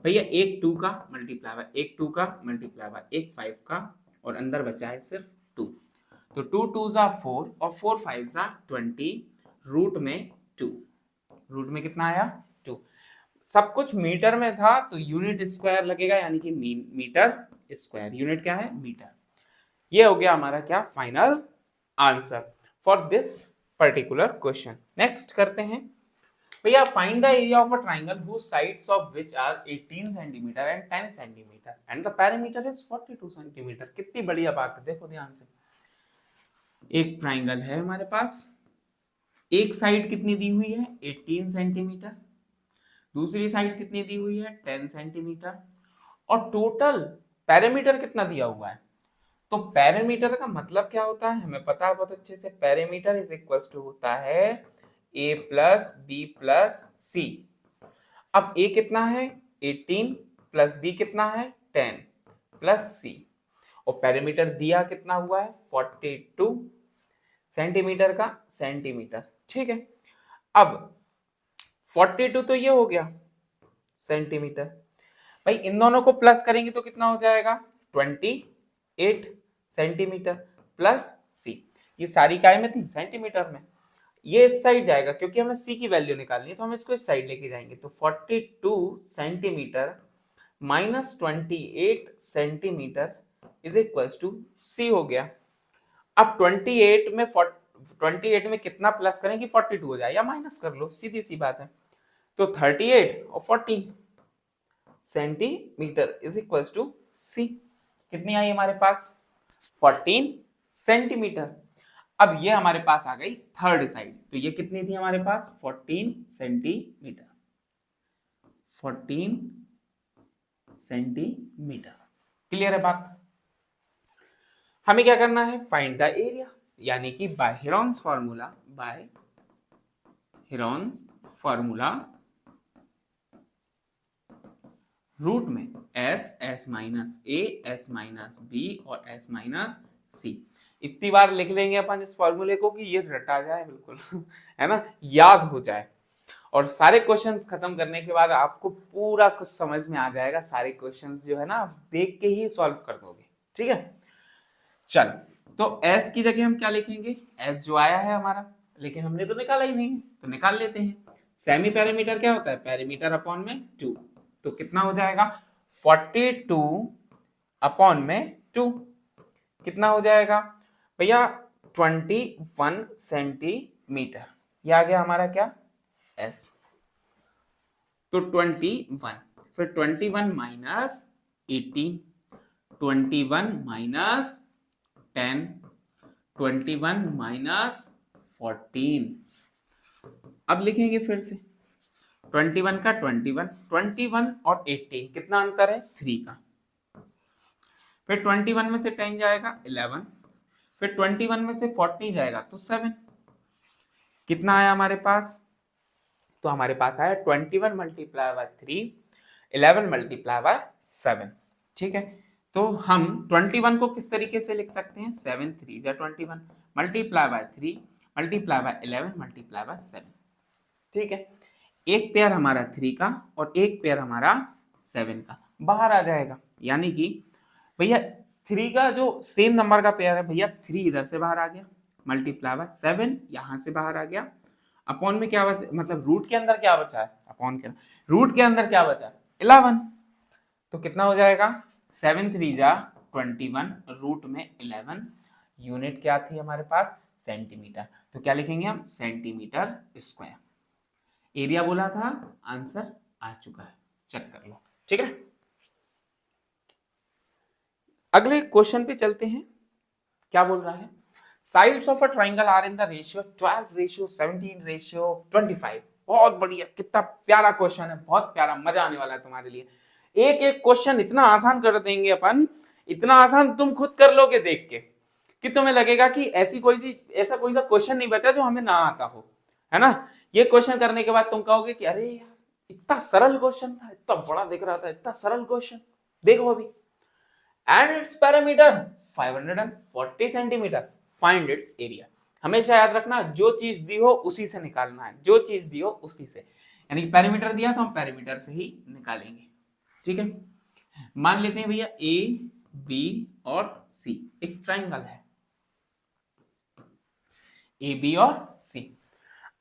भैया एक 2 का मल्टीप्लाई बाय एक 2 का मल्टीप्लाई बाय एक 5 का, और अंदर बचा है सिर्फ 2। तो 2 2 जा 4 और 4 5 जा 20, रूट में 2, रूट में कितना आया 2। सब कुछ मीटर में था तो यूनिट स्क्वायर लगेगा यानी कि मीटर स्क्वायर, यूनिट क्या है मीटर। ये हो गया हमारा क्या final answer for this particular question. Next करते हैं भैया, find the area of a triangle whose sides of which are 18 cm and 10 cm and the perimeter is 42 cm। कितनी बढ़िया बात है, देखो ध्यान से। एक ट्राइंगल है हमारे पास, एक साइड कितनी दी हुई है 18 सेंटीमीटर, दूसरी साइड कितनी दी हुई है 10 सेंटीमीटर, और टोटल पैरामीटर कितना दिया हुआ है। तो पैरामीटर का मतलब क्या होता है हमें पता है बहुत अच्छे से, पैरामीटर इज इक्वल टू होता है a प्लस बी प्लस सी। अब a कितना है 18 प्लस b कितना है 10 प्लस c, और पैरामीटर दिया कितना हुआ है 42 सेंटीमीटर का सेंटीमीटर, ठीक है। अब 42 तो ये हो गया सेंटीमीटर, भाई इन दोनों को प्लस करेंगे तो कितना हो जाएगा 28 सेंटीमीटर प्लस सी, ये सारी काय में थी सेंटीमीटर में। ये इस साइड जाएगा क्योंकि हमें सी की वैल्यू निकालनी है, तो हम इसको इस साइड लेके जाएंगे। तो 42 centimetre minus 28 centimetre is equal to C हो गया। अब 28 में कितना प्लस करें कि 42 हो जाए, या माइनस कर लो, सीधी सी बात है। तो 38 और 14 सेंटीमीटर इज इक्वल टू सी। कितनी आई हमारे पास? 14 सेंटीमीटर। अब ये हमारे पास आ गई थर्ड साइड, तो ये कितनी थी हमारे पास? 14 सेंटीमीटर। 14 सेंटीमीटर। क्लियर है बात? हमें क्या करना है? फाइंड द एरिया, यानी कि बाय हेरोन्स फॉर्मूला रूट में S minus A, S minus B और एस माइनस सी। इतनी बार लिख लेंगे अपन इस फॉर्मूले को कि ये रटा जाए बिल्कुल है ना, याद हो जाए। और सारे क्वेश्चंस खत्म करने के बाद आपको पूरा कुछ समझ में आ जाएगा। सारे क्वेश्चंस जो है ना आप देख के ही सॉल्व कर दोगे। ठीक है, चल तो s की जगह हम क्या लिखेंगे? s जो आया है हमारा, लेकिन हमने तो निकाला ही नहीं, तो निकाल लेते हैं। सेमी पैरामीटर क्या होता है? पैरामीटर अपॉन में 2। तो कितना हो जाएगा? 42 अपॉन में 2 कितना हो जाएगा भैया? 21 सेंटीमीटर। ये आ गया हमारा क्या? s। तो 21, फिर 21 माइनस 18, 21 माइनस 10, 21 माइनस 14। अब लिखेंगे फिर से 21 का 21 और 18 कितना अंतर है? 3 का। फिर 21 में से 10 जाएगा 11, फिर 21 में से 40 जाएगा तो 7। कितना आया हमारे पास? तो हमारे पास आया 21 मल्टीप्लाई बाय 3, 11 मल्टीप्लाई बाय 7। ठीक है, तो हम 21 को किस तरीके से लिख सकते हैं? 7 3 जा 21 multiply by 3 multiply by 11 multiply by 7। ठीक है, एक पेयर हमारा 3 का और एक पेयर हमारा 7 का बाहर आ जाएगा, यानी कि भैया 3 का जो सेम नंबर का पेयर है भैया 3 इधर से बाहर आ गया, मल्टीप्लाई बाय 7 यहां से बाहर आ गया, अपॉन में क्या बचा? मतलब रूट के अंदर क्या बचा है? अपॉन के रूट के अंदर क्या बचा? 11। तो कितना हो जाएगा? 7 3 जा 21 रूट में 11। यूनिट क्या थी हमारे पास? सेंटीमीटर। तो क्या लिखेंगे हम? Centimetre square. एरिया बोला था, आंसर आ चुका है, चेक कर लो। ठीक है, अगले क्वेश्चन पे चलते हैं। क्या बोल रहा है? Sides of a triangle are in the ratio 12:17:25। बहुत बढ़िया, कितना प्यारा क्वेश्चन है, बहुत प्यारा, मजा आने वाला है तुम्हारे लिए। एक एक क्वेश्चन इतना आसान कर देंगे अपन, इतना आसान तुम खुद कर लोगे देख के कि तुम्हें लगेगा कि ऐसा कोई सा क्वेश्चन नहीं बचा जो हमें ना आता हो, है ना। ये क्वेश्चन करने के बाद तुम कहोगे कि अरे यार इतना सरल क्वेश्चन था, इतना बड़ा दिख रहा था, इतना सरल क्वेश्चन। देखो अभी, and it's parameter 540 centimetre, find its area. हमेशा याद रखना, जो चीज दी हो उसी से निकालना है, जो चीज दी हो उसी से, यानी पैरामीटर दिया तो हम पैरामीटर से ही निकालेंगे। ठीक है, मान लेते हैं भैया ए बी और सी एक ट्राइंगल है, ए बी और सी।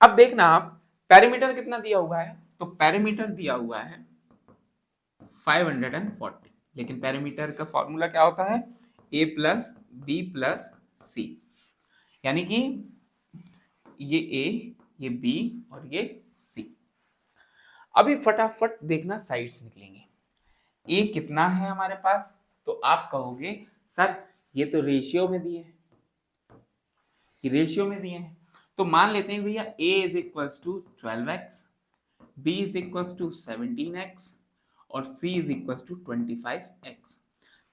अब देखना आप पैरामीटर कितना दिया हुआ है, तो पैरामीटर दिया हुआ है 540, लेकिन पैरामीटर का फॉर्मूला क्या होता है? a plus B plus C, यानी कि ये a, ये b और ये c। अभी फटाफट देखना साइड्स निकलेंगे। a कितना है हमारे पास? तो आप कहोगे सर ये तो रेशियो में दिए हैं, ये रेशियो में दिए हैं, तो मान लेते हैं भैया a is equals to 12x, b is equals to 17x और c is equals to 25x।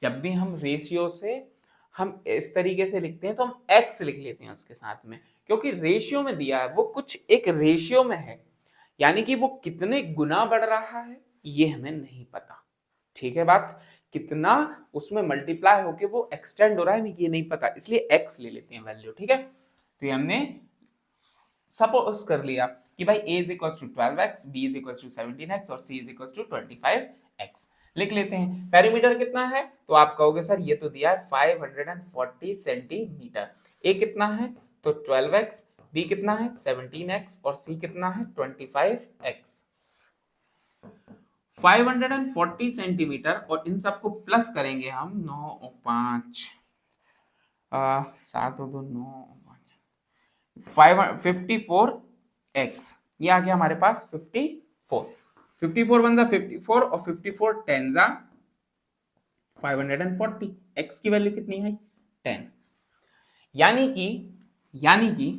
जब भी हम रेशियो से हम इस तरीके से लिखते हैं तो हम x लिख लेते हैं उसके साथ में, क्योंकि रेशियो में दिया है, वो कुछ एक रेशियो में है, यानी कि वो कितने गुना बढ़ रहा है ये हमें नहीं पता। ठीक है बात, कितना उसमें मल्टीप्लाई होके वो एक्सटेंड हो रहा है ये नहीं पता, इसलिए x ले लेते हैं वैल्यू। ठीक है, तो ये हमने सपोज कर लिया कि भाई a is equal to 12x, b is equal to 17x और c is equal to 25x। लिख लेते हैं पैरामीटर कितना है, तो आप कहोगे सर ये तो दिया है 540 सेंटीमीटर। a कितना है? तो 12x, बी कितना है 17x और सी कितना है 25x। 540 सेंटीमीटर और इन सबको प्लस करेंगे हम 9 और 5 7 और 2 9 54x, ये आ गया हमारे पास 54। 54 वन जा 54 और 54 टेन जा 540। x की वैल्यू कितनी है 10। यानी कि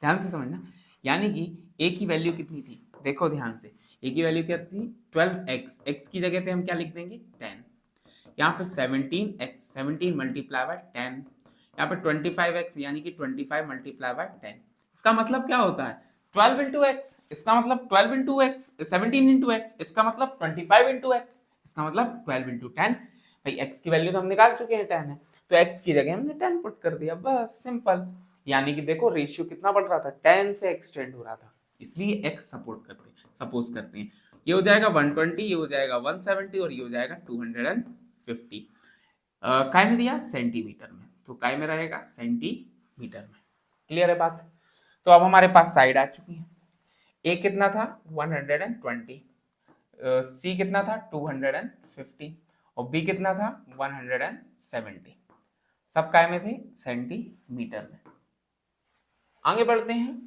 ध्यान से समझना, यानी कि a की वैल्यू कितनी थी, देखो ध्यान से, a की वैल्यू क्या थी 12x, x की जगह पे हम क्या लिख देंगे 10। यहाँ पे 17x, 17 मल्टीप्लाई बाय 10, यहाँ पे 25x यानी कि 25 मल्टीप्लाई बाय 10। इसका मतलब क्या होता है 12 इंटू एक्स, इसका मतलब 12 इंटू एक्स, 17 इंटू एक्स, इसका मतलब 25 इंटू एक्स, इसका मतलब 12 इंटू 10। भाई x की वैल्यू तो हम निकाल चुके हैं 10 है, तो x की जगह हमने 10 पुट कर दिया, बस सिंपल। यानी कि देखो रेशियो कितना बढ़ रहा था 10 से एक्सटेंड हो रहा था, इसलिए x सपोज करते हैं। ये हो जाएगा 120, ये हो जाएगा 170 और ये हो जाएगा 250। काय में दिया सेंटीमीटर में, तो काय में रहेगा सेंटीमीटर में। क्लियर है बात। तो अब हमारे पास साइड आ चुकी है। ए कितना था 120, सी कितना था 250 और बी कितना था 170। सब काय में थे सेंटीमीटर में। आगे बढ़ते हैं,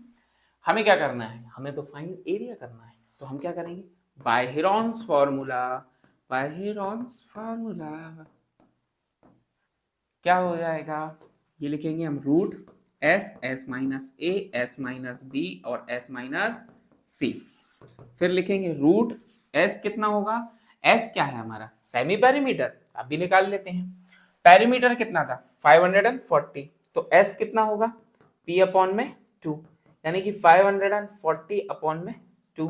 हमें क्या करना है, हमें तो फाइंड एरिया करना है। तो हम क्या करेंगे बाय हेरॉन्स फॉर्मूला, क्या हो जाएगा, ये लिखेंगे हम root s minus a, s minus b और s माइनस c। फिर लिखेंगे रूट s कितना होगा, s क्या है हमारा सेमी पेरीमीटर, अभी निकाल लेते हैं। पेरीमीटर कितना था 540, तो s कितना होगा p अपॉन में 2, यानी कि 540 अपॉन में 2,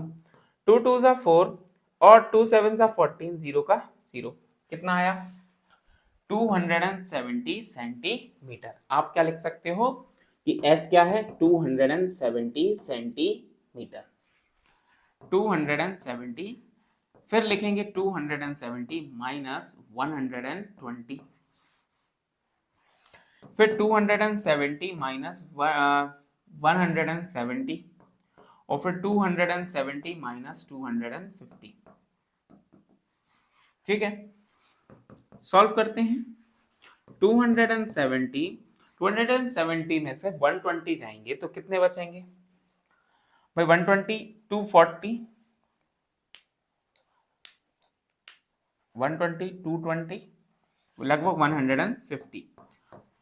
2 2 जा 4 और 2 7 जा 14, 0 का 0, कितना आया 270 सेंटीमीटर। आप क्या लिख सकते हो कि s क्या है 270 सेंटीमीटर, 270। फिर लिखेंगे 270 माइनस 120, फिर 270 माइनस 170 और फिर 270 माइनस 250। ठीक है, सॉल्व करते हैं। 270 में से 120 जाएंगे तो कितने बचेंगे भाई 120, 240, 120, 220, लगभग 150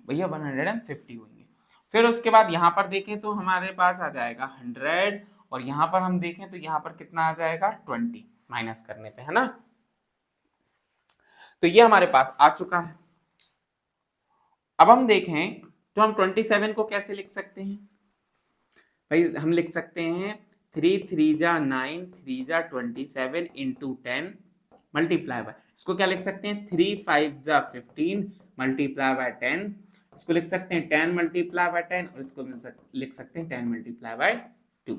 भैया 150 होंगे। फिर उसके बाद यहाँ पर देखें तो हमारे पास आ जाएगा 100 और यहाँ पर हम देखें तो यहाँ पर कितना आ जाएगा 20 माइनस करने पे, है ना। तो ये हमारे पास आ चुका है। अब हम देखें तो हम 27 को कैसे लिख सकते हैं भाई, हम लिख सकते हैं 3 3 जा 9, 3 जा 27 इंटू 10 मल्टीप्लाई बाय, इसको क्या लिख सकते हैं 3 5 जा 15 मल्टीप्लाई बाय 10, इसको लिख सकते हैं 10 मल्टीप्लाई बाय 10 और इसको लिख सकते हैं 10 मल्टीप्लाई बाय 2।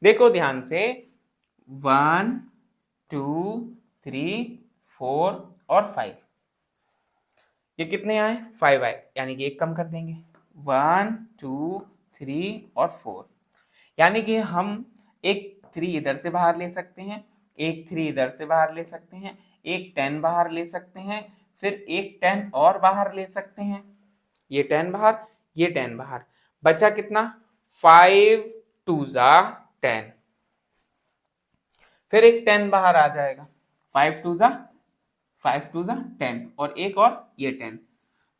देखो ध्यान से 1 2 3 4 और 5, ये कितने आए 5 आए, यानी कि एक कम कर देंगे 1 2 3 और 4, यानी कि हम एक 3 इधर से बाहर ले सकते हैं, एक 3 इधर से बाहर ले सकते हैं, एक 10 बाहर ले सकते हैं, फिर एक 10 और बाहर ले सकते हैं, ये 10 बाहर, ये 10 बाहर, बचा कितना 5 2 जा 10, फिर एक 10 बाहर आ जाएगा 5 2 जा 10 और एक और ये 10,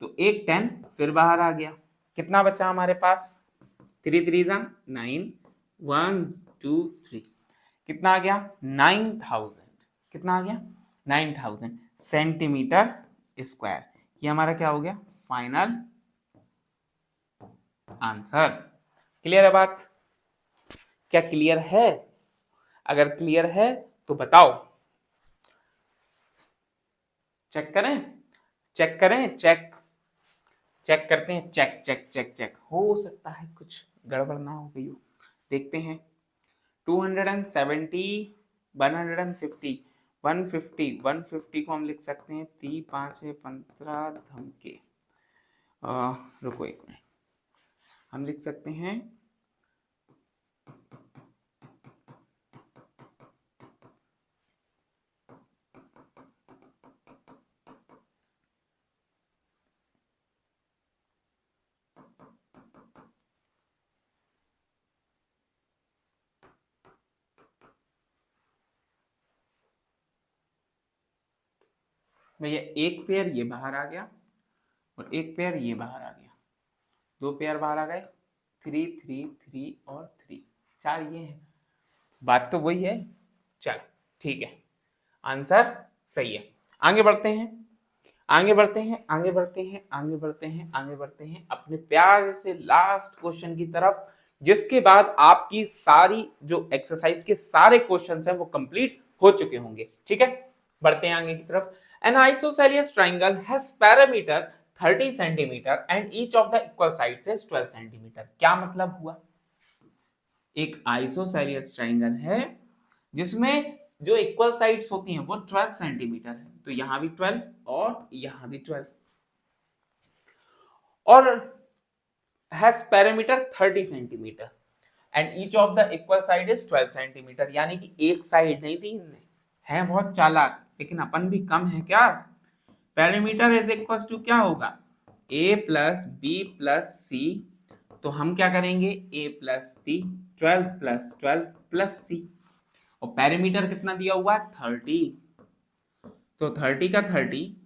तो एक 10 फिर बाहर आ गया, कितना बचा हमारे पास 3 3 जा 9, 1 2 3, कितना आ गया 9000, कितना आ गया 9000 सेंटीमीटर स्क्वायर। ये हमारा क्या हो गया फाइनल आंसर। क्लियर है बात, क्या क्लियर है, अगर क्लियर है तो बताओ, चेक करें, चेक करें, चेक करते हैं, चेक हो सकता है कुछ गड़बड़ ना हो गई हो, देखते हैं 270 150 150 को हम लिख सकते हैं 3 5 15 धमके, रुको एक मिनट, हम लिख सकते हैं भैया एक पेयर ये बाहर आ गया और एक पेयर ये बाहर आ गया, दो पेयर बाहर आ गए, 3 3 3 और 3, 4 ये है। बात तो वही है। चल ठीक है, आंसर सही है। आगे बढ़ते हैं, आगे बढ़ते हैं, आगे बढ़ते हैं, आगे बढ़ते हैं, आगे बढ़ते हैं अपने प्यार से लास्ट क्वेश्चन की तरफ, जिसके बाद आपकी सारी जो एक्सरसाइज के सारे क्वेश्चंस हैं वो कंप्लीट हो चुके होंगे। ठीक है, बढ़ते हैं आगे की तरफ। An isosceles triangle has perimeter 30 cm and each of the equal sides is 12 cm। क्या मतलब हुआ? एक आइसोसेलियस ट्राइंगल है जिसमें जो इक्वल साइड्स होती हैं वो 12 सेंटीमीटर है, तो यहां भी 12 और यहां भी 12, और has perimeter 30 centimetre and each of the equal side is 12 centimetre. यानी कि एक साइड नहीं दी इनने, है बहुत चालाक, लेकिन अपन भी कम है क्या। पेरीमीटर इज इक्वल टू क्या होगा, a plus B plus C, तो हम क्या करेंगे a plus B, 12 plus 12 plus C, और पेरीमीटर कितना दिया हुआ है 30, तो 30 का 30,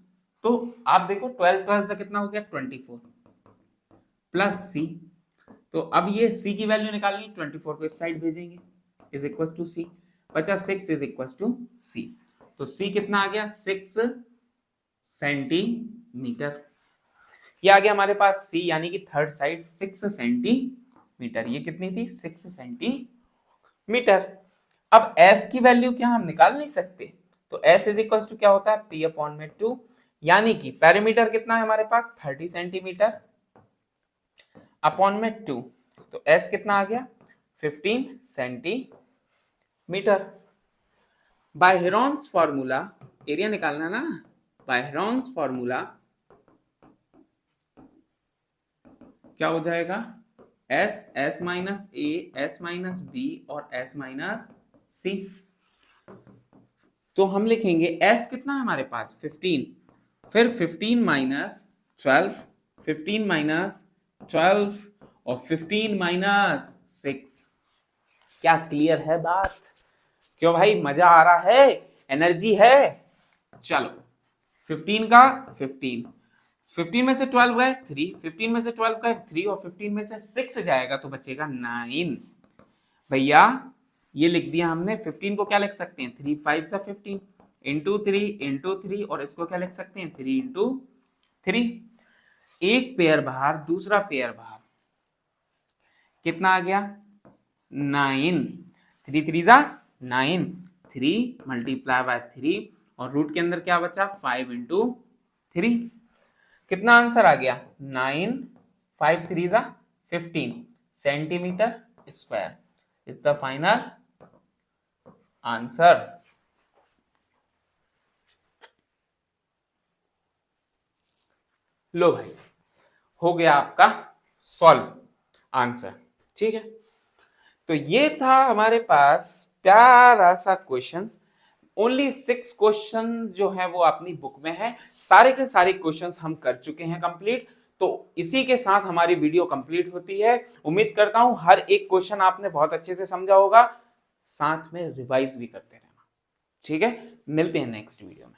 तो आप देखो 12 12 से कितना हो गया 24 प्लस सी, तो अब ये c की वैल्यू निकालनी, 24 को इस साइड भेजेंगे, इज इक्वल टू सी, बचा 6 इज इक्वल टू सी, तो c कितना आ गया 6 सेंटीमीटर। ये आ गया हमारे पास c, यानी कि थर्ड साइड 6 सेंटीमीटर, ये कितनी थी 6 सेंटीमीटर। अब s की वैल्यू क्या हम निकाल नहीं सकते, तो s इज इक्वल टू क्या होता है p अपॉन में 2, यानी कि पेरीमीटर कितना है हमारे पास 30 सेंटीमीटर अपॉन में 2, तो s कितना आ गया 15 centimetre. By Heron's formula, area निकालना ना, बाय हेरोन्स फॉर्मूला क्या हो जाएगा s, s minus a, s minus b और s माइनस c, तो हम लिखेंगे s कितना है हमारे पास 15, फिर 15 माइनस 12, 15 माइनस 12 और 15 माइनस 6। क्या क्लियर है बात? क्यों भाई, मजा आ रहा है, एनर्जी है? चलो 15 का 15, 15 में से 12 गए 3, 15 में से 12 गए 3 और 15 में से 6 जाएगा तो बचेगा 9। भैया ये लिख दिया हमने, 15 को क्या लिख सकते हैं 3 5 सा 15 इंटू 3 इंटू 3, और इसको क्या लिख सकते हैं 3 इंटू 3। एक पेयर बाहर दूसरा पेयर बाहर, कितना आ गया 9, 3 3 जा 9, 3 मल्टीप्लाई बाय 3 और रूट के अंदर क्या बचा 5 इंटू 3, कितना आंसर आ गया 9, 5 3 जा 15 centimetre square is the final answer. लो भाई, हो गया आपका सॉल्व आंसर। ठीक है, तो ये था हमारे पास प्यारा सा क्वेश्चंस। ओनली 6 क्वेश्चन जो है वो अपनी बुक में है, सारे के सारे क्वेश्चंस हम कर चुके हैं कंप्लीट। तो इसी के साथ हमारी वीडियो कंप्लीट होती है। उम्मीद करता हूं हर एक क्वेश्चन आपने बहुत अच्छे से समझा होगा, साथ में रिवाइज भी करते रहना। ठीक है, मिलते हैं नेक्स्ट वीडियो में।